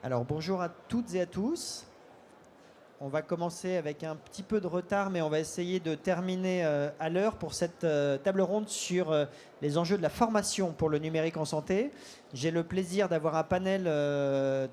Alors bonjour à toutes et à tous. On va commencer avec un petit peu de retard, mais on va essayer de terminer à l'heure pour cette table ronde sur les enjeux de la formation pour le numérique en santé. J'ai le plaisir d'avoir un panel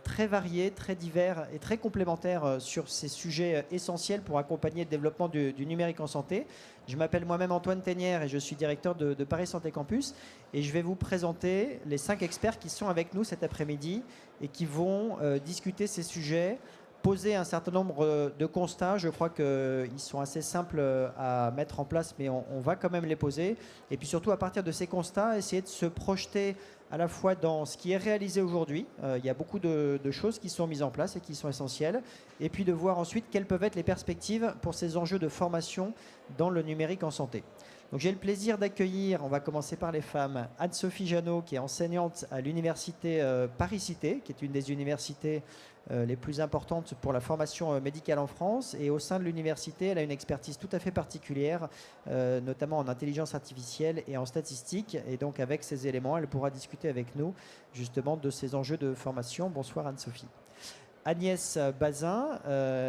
très varié, très divers et très complémentaire sur ces sujets essentiels pour accompagner le développement du numérique en santé. Je m'appelle moi-même Antoine Teignère et je suis directeur de Paris Santé Campus. Et je vais vous présenter les 5 experts qui sont avec nous cet après-midi et qui vont discuter ces sujets, poser un certain nombre de constats. Je crois qu'ils sont assez simples à mettre en place, mais on va quand même les poser. Et puis surtout, à partir de ces constats, essayer de se projeter à la fois dans ce qui est réalisé aujourd'hui. Il y a beaucoup de choses qui sont mises en place et qui sont essentielles. Et puis de voir ensuite quelles peuvent être les perspectives pour ces enjeux de formation dans le numérique en santé. Donc j'ai le plaisir d'accueillir, on va commencer par les femmes, Anne-Sophie Janot, qui est enseignante à l'université Paris-Cité, qui est une des universités les plus importantes pour la formation médicale en France. Et au sein de l'université, elle a une expertise tout à fait particulière, notamment en intelligence artificielle et en statistique. Et donc avec ces éléments, elle pourra discuter avec nous justement de ces enjeux de formation. Bonsoir Anne-Sophie. Agnès Bazin,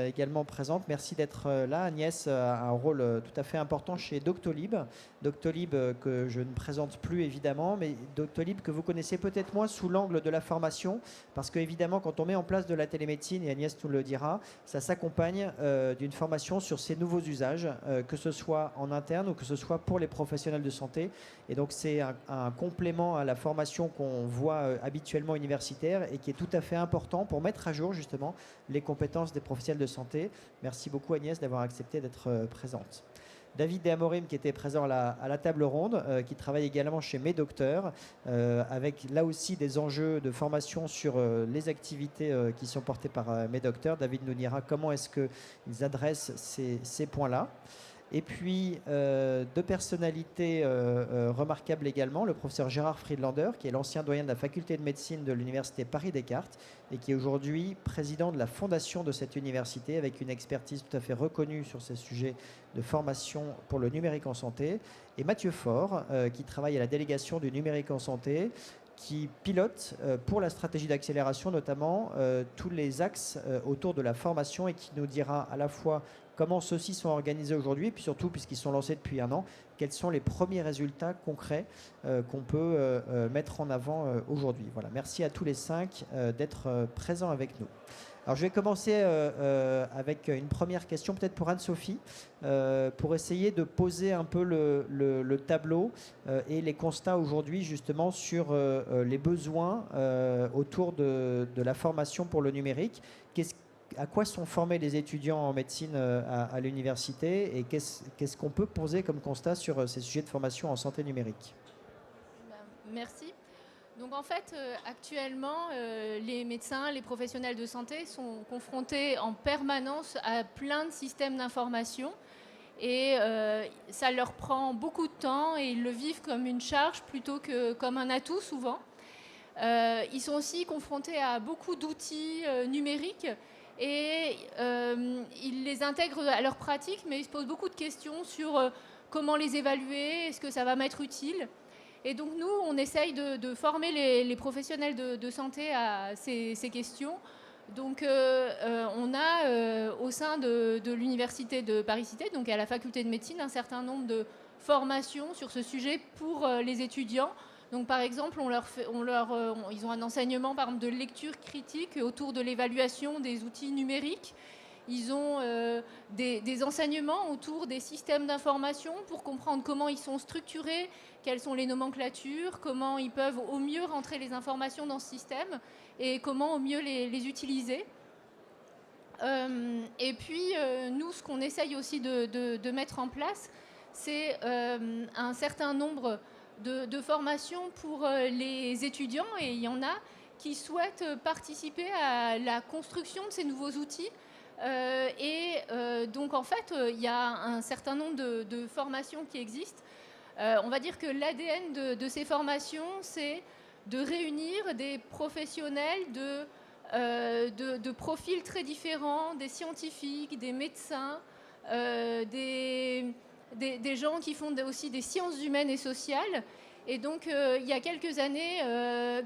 également présente. Merci d'être là. Agnès a un rôle tout à fait important chez Doctolib. Doctolib que je ne présente plus évidemment, mais Doctolib que vous connaissez peut-être moins sous l'angle de la formation, parce qu'évidemment quand on met en place de la télémédecine, et Agnès nous le dira, ça s'accompagne d'une formation sur ces nouveaux usages, que ce soit en interne ou que ce soit pour les professionnels de santé. Et donc c'est un complément à la formation qu'on voit habituellement universitaire et qui est tout à fait important pour mettre à jour justement les compétences des professionnels de santé. Merci beaucoup Agnès d'avoir accepté d'être présente. David Deamorim qui était présent à la table ronde, qui travaille également chez Médocteur, avec là aussi des enjeux de formation sur les activités qui sont portées par Médocteur. David nous dira comment est-ce qu'ils adressent ces points-là. Et puis, deux personnalités remarquables également, le professeur Gérard Friedlander, qui est l'ancien doyen de la faculté de médecine de l'université Paris-Descartes et qui est aujourd'hui président de la fondation de cette université avec une expertise tout à fait reconnue sur ces sujets de formation pour le numérique en santé. Et Mathieu Faure, qui travaille à la délégation du numérique en santé, qui pilote pour la stratégie d'accélération notamment tous les axes autour de la formation et qui nous dira à la fois comment ceux-ci sont organisés aujourd'hui, et puis surtout, puisqu'ils sont lancés depuis un an, quels sont les premiers résultats concrets qu'on peut mettre en avant aujourd'hui. Voilà, merci à tous les 5 d'être présents avec nous. Alors je vais commencer avec une première question, peut-être pour Anne-Sophie, pour essayer de poser un peu le tableau et les constats aujourd'hui justement sur les besoins autour de la formation pour le numérique. À quoi sont formés les étudiants en médecine à l'université et qu'est-ce qu'on peut poser comme constat sur ces sujets de formation en santé numérique? Merci. Donc en fait, actuellement, les médecins, les professionnels de santé sont confrontés en permanence à plein de systèmes d'information et ça leur prend beaucoup de temps et ils le vivent comme une charge plutôt que comme un atout souvent. Ils sont aussi confrontés à beaucoup d'outils numériques et ils les intègrent à leur pratique, mais ils se posent beaucoup de questions sur comment les évaluer, est-ce que ça va m'être utile. Et donc nous, on essaye de former les professionnels de santé à ces questions. Donc on a au sein de l'université de Paris-Cité, donc à la faculté de médecine, un certain nombre de formations sur ce sujet pour les étudiants. Donc par exemple, ils ont un enseignement par exemple, de lecture critique autour de l'évaluation des outils numériques. Ils ont des enseignements autour des systèmes d'information pour comprendre comment ils sont structurés, quelles sont les nomenclatures, comment ils peuvent au mieux rentrer les informations dans ce système et comment au mieux les utiliser. Et puis, nous, ce qu'on essaye aussi de mettre en place, c'est un certain nombre de formations pour les étudiants, et il y en a qui souhaitent participer à la construction de ces nouveaux outils. Donc, en fait, il y a un certain nombre de formations qui existent. On va dire que l'ADN de ces formations, c'est de réunir des professionnels de profils très différents, des scientifiques, des médecins, des gens qui font aussi des sciences humaines et sociales. Et donc, il y a quelques années,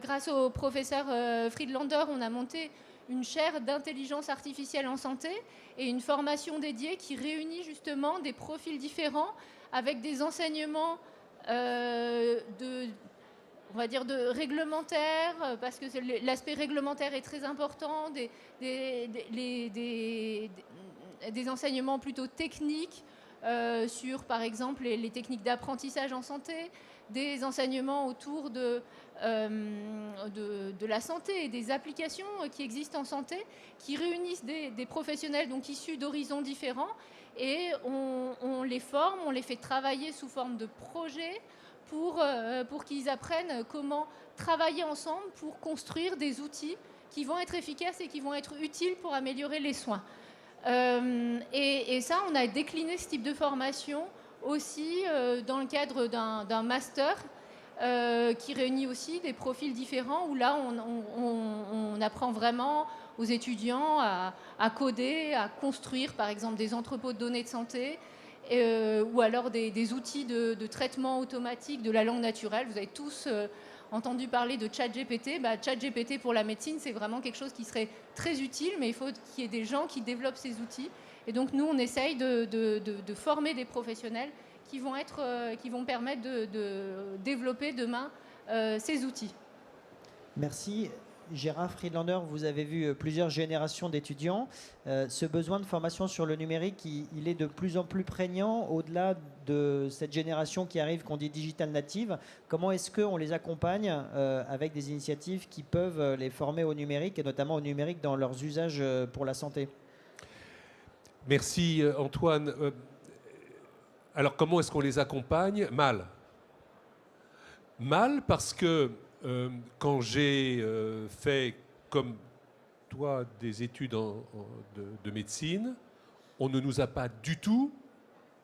grâce au professeur Friedlander, on a monté une chaire d'intelligence artificielle en santé et une formation dédiée qui réunit justement des profils différents avec des enseignements on va dire de réglementaire, parce que l'aspect réglementaire est très important, des enseignements plutôt techniques sur, par exemple, les techniques d'apprentissage en santé, des enseignements autour de la santé et des applications qui existent en santé, qui réunissent des professionnels donc issus d'horizons différents, et on les forme, on les fait travailler sous forme de projets pour qu'ils apprennent comment travailler ensemble pour construire des outils qui vont être efficaces et qui vont être utiles pour améliorer les soins. Et ça, on a décliné ce type de formation aussi dans le cadre d'un master qui réunit aussi des profils différents, où là, on apprend vraiment aux étudiants à coder, à construire, par exemple, des entrepôts de données de santé, ou alors des outils de traitement automatique de la langue naturelle. Vous avez tous entendu parler de ChatGPT. ChatGPT pour la médecine, c'est vraiment quelque chose qui serait très utile, mais il faut qu'il y ait des gens qui développent ces outils. Et donc nous, on essaye de former des professionnels qui vont permettre de développer demain ces outils. Merci. Gérard Friedlander, vous avez vu plusieurs générations d'étudiants. Ce besoin de formation sur le numérique, il est de plus en plus prégnant au-delà de cette génération qui arrive, qu'on dit digital native. Comment est-ce qu'on les accompagne avec des initiatives qui peuvent les former au numérique, et notamment au numérique dans leurs usages pour la santé? Merci Antoine. Alors comment est-ce qu'on les accompagne? Mal. Mal parce que quand j'ai fait, comme toi, des études de médecine, on ne nous a pas du tout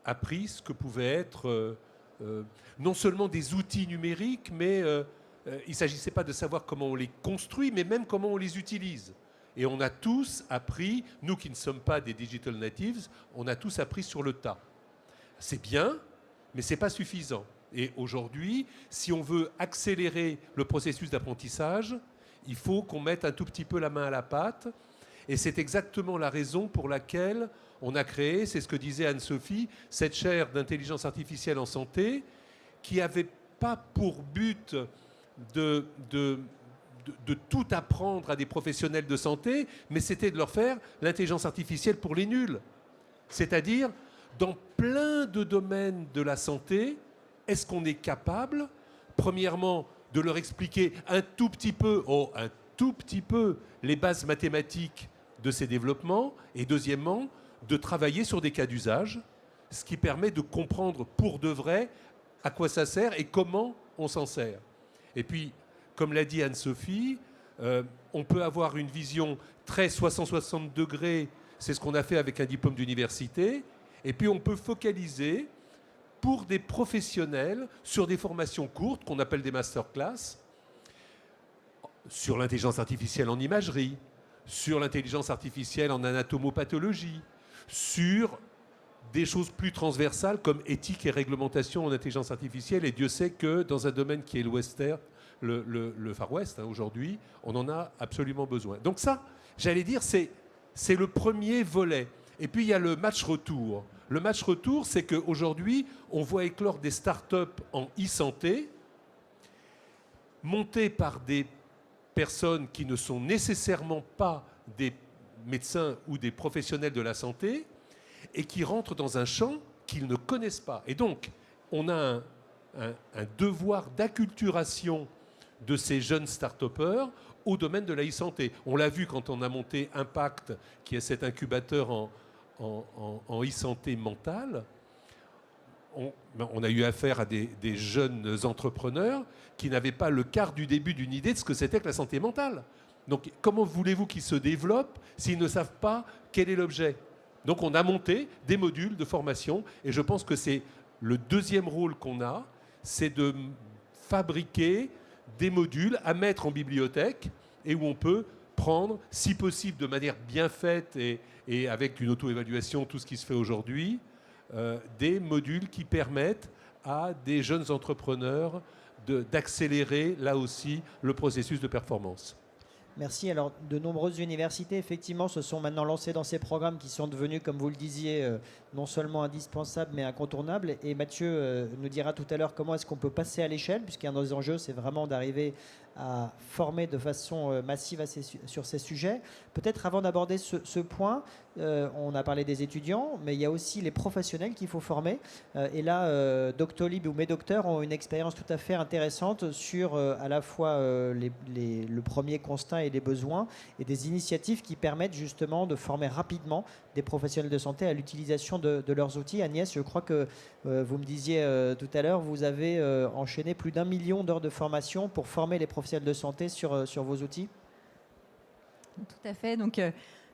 appris ce que pouvaient être non seulement des outils numériques, mais il ne s'agissait pas de savoir comment on les construit, mais même comment on les utilise. Et on a tous appris, nous qui ne sommes pas des digital natives, on a tous appris sur le tas. C'est bien, mais ce n'est pas suffisant. Et aujourd'hui, si on veut accélérer le processus d'apprentissage, il faut qu'on mette un tout petit peu la main à la pâte. Et c'est exactement la raison pour laquelle on a créé, c'est ce que disait Anne-Sophie, cette chaire d'intelligence artificielle en santé, qui n'avait pas pour but de tout apprendre à des professionnels de santé, mais c'était de leur faire l'intelligence artificielle pour les nuls. C'est-à-dire, dans plein de domaines de la santé, est-ce qu'on est capable, premièrement, de leur expliquer un tout petit peu les bases mathématiques de ces développements, et deuxièmement, de travailler sur des cas d'usage, ce qui permet de comprendre pour de vrai à quoi ça sert et comment on s'en sert. Et puis, comme l'a dit Anne-Sophie, on peut avoir une vision très 360 degrés, c'est ce qu'on a fait avec un diplôme d'université, et puis on peut focaliser pour des professionnels sur des formations courtes qu'on appelle des masterclass, sur l'intelligence artificielle en imagerie, sur l'intelligence artificielle en anatomopathologie, sur des choses plus transversales comme éthique et réglementation en intelligence artificielle. Et Dieu sait que dans un domaine qui est le Far West, aujourd'hui, on en a absolument besoin. Donc ça, j'allais dire, c'est le premier volet. Et puis il y a le match retour. Le match retour, c'est qu'aujourd'hui, on voit éclore des start-up en e-santé, montées par des personnes qui ne sont nécessairement pas des médecins ou des professionnels de la santé, et qui rentrent dans un champ qu'ils ne connaissent pas. Et donc, on a un devoir d'acculturation de ces jeunes start-upers au domaine de la e-santé. On l'a vu quand on a monté Impact, qui est cet incubateur en e-santé mentale. On a eu affaire à des jeunes entrepreneurs qui n'avaient pas le quart du début d'une idée de ce que c'était que la santé mentale. Donc, comment voulez-vous qu'ils se développent s'ils ne savent pas quel est l'objet? Donc, on a monté des modules de formation, et je pense que c'est le deuxième rôle qu'on a, c'est de fabriquer des modules à mettre en bibliothèque et où on peut prendre, si possible de manière bien faite et avec une auto-évaluation, tout ce qui se fait aujourd'hui, des modules qui permettent à des jeunes entrepreneurs d'accélérer, là aussi, le processus de performance. Merci. Alors, de nombreuses universités, effectivement, se sont maintenant lancées dans ces programmes qui sont devenus, comme vous le disiez, non seulement indispensables, mais incontournables. Et Mathieu nous dira tout à l'heure comment est-ce qu'on peut passer à l'échelle, puisqu'un des enjeux, c'est vraiment d'arriver à former de façon massive sur ces sujets. Peut-être avant d'aborder ce point, on a parlé des étudiants, mais il y a aussi les professionnels qu'il faut former. Et là, Doctolib ou Médocteurs ont une expérience tout à fait intéressante sur à la fois le premier constat et les besoins, et des initiatives qui permettent justement de former rapidement des professionnels de santé à l'utilisation de leurs outils. Agnès, je crois que vous me disiez tout à l'heure, vous avez enchaîné plus d'1 million d'heures de formation pour former les professionnels de santé sur vos outils. Tout à fait. Donc,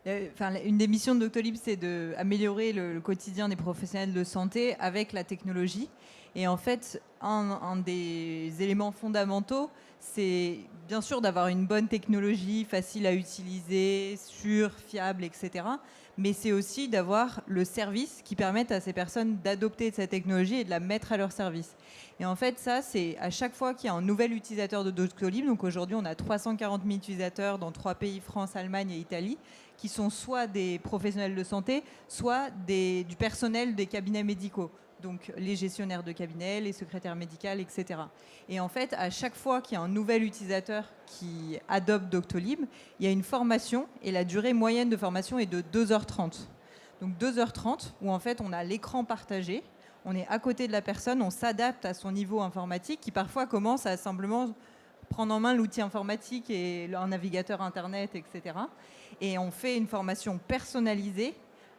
une des missions de Doctolib, c'est d'améliorer le quotidien des professionnels de santé avec la technologie. Et en fait, un des éléments fondamentaux, c'est bien sûr d'avoir une bonne technologie, facile à utiliser, sûre, fiable, etc. Mais c'est aussi d'avoir le service qui permette à ces personnes d'adopter cette technologie et de la mettre à leur service. Et en fait, ça, c'est à chaque fois qu'il y a un nouvel utilisateur de Doctolib, donc aujourd'hui, on a 340 000 utilisateurs dans 3 pays, France, Allemagne et Italie, qui sont soit des professionnels de santé, soit du personnel des cabinets médicaux. Donc les gestionnaires de cabinet, les secrétaires médicales, etc. Et en fait, à chaque fois qu'il y a un nouvel utilisateur qui adopte Doctolib, il y a une formation et la durée moyenne de formation est de 2h30. Donc 2h30 où en fait on a l'écran partagé, on est à côté de la personne, on s'adapte à son niveau informatique qui parfois commence à simplement prendre en main l'outil informatique et un navigateur internet, etc. Et on fait une formation personnalisée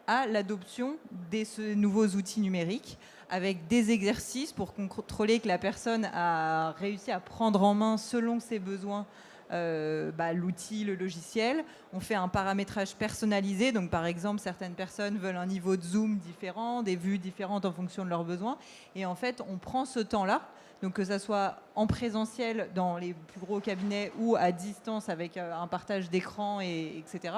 à l'adoption de ces nouveaux outils numériques avec des exercices pour contrôler que la personne a réussi à prendre en main selon ses besoins l'outil, le logiciel. On fait un paramétrage personnalisé. Donc, par exemple, certaines personnes veulent un niveau de zoom différent, des vues différentes en fonction de leurs besoins. Et en fait, on prend ce temps-là, donc que ça soit en présentiel dans les plus gros cabinets ou à distance avec un partage d'écran, etc.,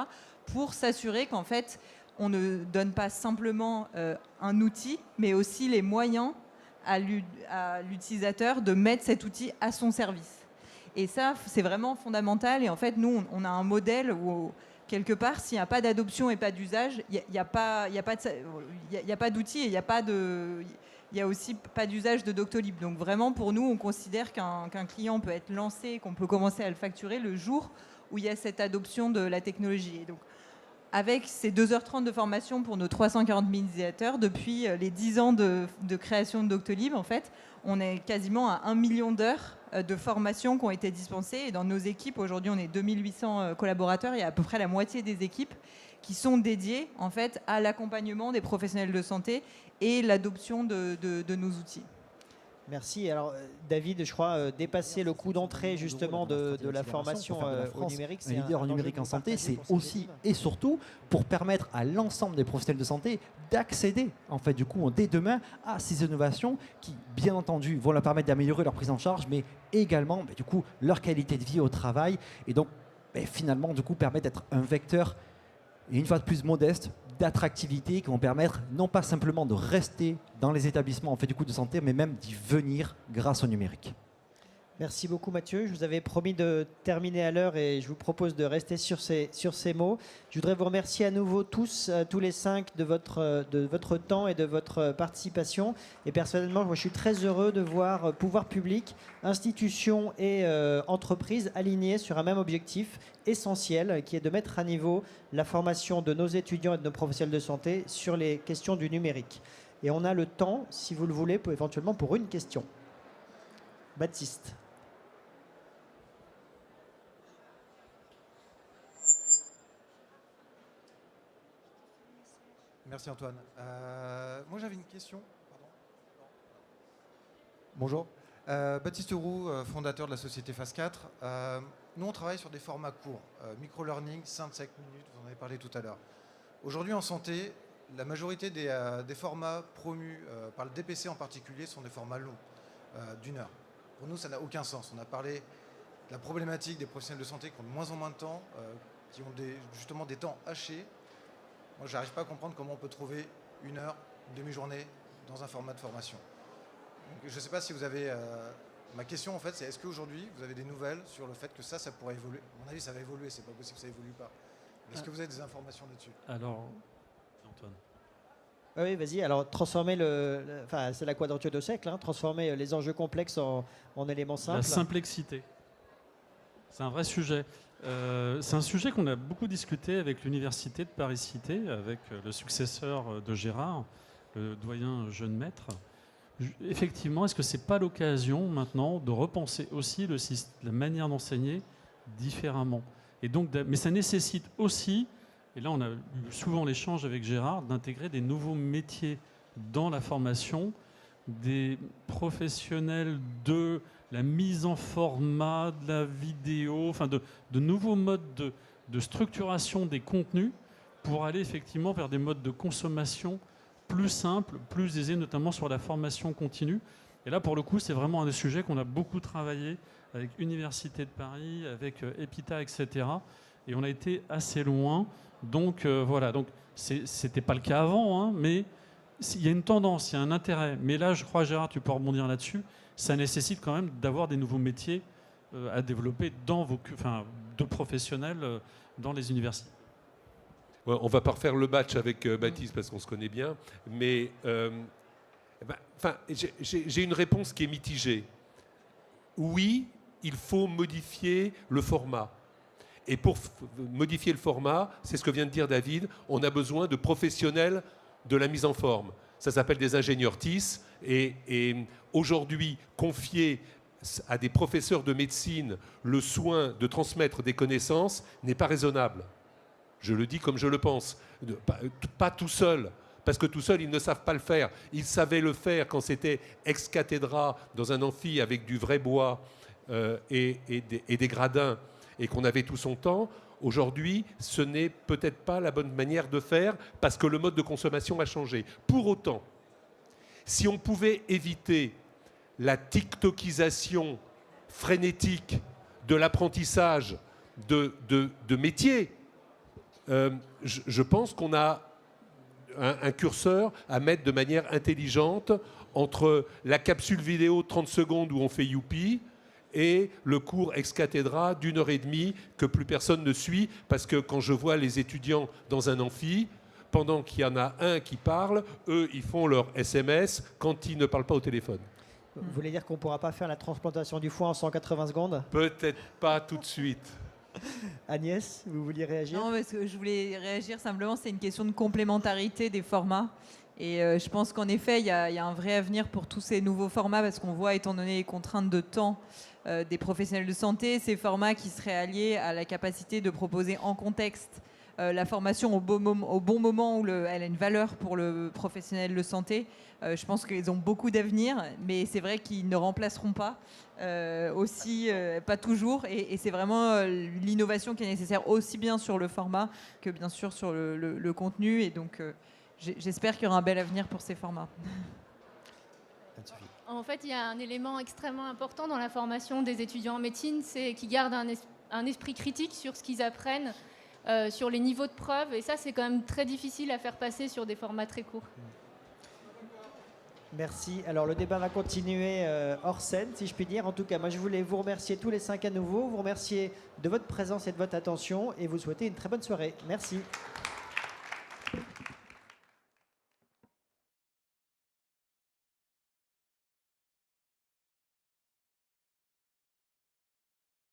pour s'assurer qu'en fait, on ne donne pas simplement un outil, mais aussi les moyens à l'utilisateur de mettre cet outil à son service. Et ça, c'est vraiment fondamental. Et en fait, nous, on a un modèle où, quelque part, s'il n'y a pas d'adoption et pas d'usage, il n'y a pas d'outil et il n'y a aussi pas d'usage de Doctolib. Donc vraiment, pour nous, on considère qu'un client peut être lancé, qu'on peut commencer à le facturer le jour où il y a cette adoption de la technologie. Et donc, avec ces 2h30 de formation pour nos 340 000 utilisateurs, depuis les 10 ans de création de Doctolib, en fait, on est quasiment à 1 million d'heures de formation qui ont été dispensées. Et dans nos équipes, aujourd'hui, on est 2800 collaborateurs. Il y a à peu près la moitié des équipes qui sont dédiées en fait, à l'accompagnement des professionnels de santé et l'adoption de nos outils. Merci. Alors, David, je crois, dépasser le coût d'entrée justement de la formation au numérique. Un leader numérique en santé, c'est aussi et surtout pour permettre à l'ensemble des professionnels de santé d'accéder, en fait, du coup, dès demain, à ces innovations qui, bien entendu, vont leur permettre d'améliorer leur prise en charge, mais également, du coup, leur qualité de vie au travail. Et donc, finalement, du coup, permettre d'être un vecteur, et une fois de plus modeste, d'attractivité qui vont permettre non pas simplement de rester dans les établissements en fait du coup de santé, mais même d'y venir grâce au numérique. Merci beaucoup Mathieu. Je vous avais promis de terminer à l'heure et je vous propose de rester sur ces mots. Je voudrais vous remercier à nouveau tous les 5 de votre temps et de votre participation. Et personnellement, moi, je suis très heureux de voir pouvoir public, institutions et entreprises alignés sur un même objectif essentiel qui est de mettre à niveau la formation de nos étudiants et de nos professionnels de santé sur les questions du numérique. Et on a le temps, si vous le voulez, éventuellement pour une question. Baptiste. Merci Antoine. Moi j'avais une question. Pardon. Bonjour. Baptiste Roux, fondateur de la société Phase 4. Nous on travaille sur des formats courts, micro-learning, 5 minutes, vous en avez parlé tout à l'heure. Aujourd'hui en santé, la majorité des formats promus par le DPC en particulier sont des formats longs, d'1 heure. Pour nous ça n'a aucun sens. On a parlé de la problématique des professionnels de santé qui ont de moins en moins de temps, qui ont justement des temps hachés. Moi, je n'arrive pas à comprendre comment on peut trouver 1 heure, une demi-journée dans un format de formation. Donc, je ne sais pas si vous avez Ma question, en fait, c'est est-ce qu'aujourd'hui, vous avez des nouvelles sur le fait que ça pourrait évoluer? À mon avis, ça va évoluer, c'est pas possible que ça évolue pas. Est-ce que vous avez des informations là-dessus? Alors, Antoine. Oui, vas-y. Alors, transformer enfin, c'est la quadrature de cercle, hein, transformer les enjeux complexes en éléments simples. La complexité. C'est un vrai sujet. C'est un sujet qu'on a beaucoup discuté avec l'Université de Paris-Cité, avec le successeur de Gérard, le doyen jeune maître. Effectivement, est-ce que c'est pas l'occasion maintenant de repenser aussi la manière d'enseigner différemment? Et donc, mais ça nécessite aussi, et là on a eu souvent l'échange avec Gérard, d'intégrer des nouveaux métiers dans la formation, des professionnels de la mise en format, de la vidéo, enfin de nouveaux modes de structuration des contenus pour aller effectivement vers des modes de consommation plus simples, plus aisés, notamment sur la formation continue. Et là, pour le coup, c'est vraiment un des sujets qu'on a beaucoup travaillé avec Université de Paris, avec EPITA, etc. Et on a été assez loin. Donc voilà, donc c'était pas le cas avant, hein, mais il y a une tendance, il y a un intérêt. Mais là, je crois, Gérard, tu peux rebondir là-dessus, ça nécessite quand même d'avoir des nouveaux métiers à développer de professionnels dans les universités. Ouais, on va pas refaire le match avec Baptiste parce qu'on se connaît bien, mais j'ai une réponse qui est mitigée. Oui, il faut modifier le format. Et pour modifier le format, c'est ce que vient de dire David, on a besoin de professionnels de la mise en forme. Ça s'appelle des ingénieurs TIS. Et aujourd'hui, confier à des professeurs de médecine le soin de transmettre des connaissances n'est pas raisonnable. Je le dis comme je le pense. Pas tout seul. Parce que tout seul, ils ne savent pas le faire. Ils savaient le faire quand c'était ex cathedra dans un amphi avec du vrai bois et des gradins et qu'on avait tout son temps. Aujourd'hui, ce n'est peut-être pas la bonne manière de faire parce que le mode de consommation a changé. Pour autant, si on pouvait éviter la tiktokisation frénétique de l'apprentissage de métiers, je pense qu'on a un curseur à mettre de manière intelligente entre la capsule vidéo de 30 secondes où on fait youpi et le cours ex cathedra d'1h30 que plus personne ne suit, parce que quand je vois les étudiants dans un amphi, pendant qu'il y en a un qui parle, eux, ils font leur SMS quand ils ne parlent pas au téléphone. Vous voulez dire qu'on ne pourra pas faire la transplantation du foie en 180 secondes? Peut-être pas tout de suite. Agnès, vous vouliez réagir? Non, parce que je voulais réagir simplement, c'est une question de complémentarité des formats. Et je pense qu'en effet, il y a un vrai avenir pour tous ces nouveaux formats, parce qu'on voit, étant donné les contraintes de temps des professionnels de santé, ces formats qui seraient alliés à la capacité de proposer en contexte la formation au bon moment où elle a une valeur pour le professionnel de santé. Je pense qu'ils ont beaucoup d'avenir, mais c'est vrai qu'ils ne remplaceront pas pas toujours. Et c'est vraiment l'innovation qui est nécessaire aussi bien sur le format que bien sûr sur le contenu. Et donc, j'espère qu'il y aura un bel avenir pour ces formats. En fait, il y a un élément extrêmement important dans la formation des étudiants en médecine, c'est qu'ils gardent un esprit critique sur ce qu'ils apprennent, sur les niveaux de preuve. Et ça, c'est quand même très difficile à faire passer sur des formats très courts. Merci. Alors, le débat va continuer hors scène, si je puis dire. En tout cas, moi, je voulais vous remercier tous les 5 à nouveau, vous remercier de votre présence et de votre attention et vous souhaiter une très bonne soirée. Merci.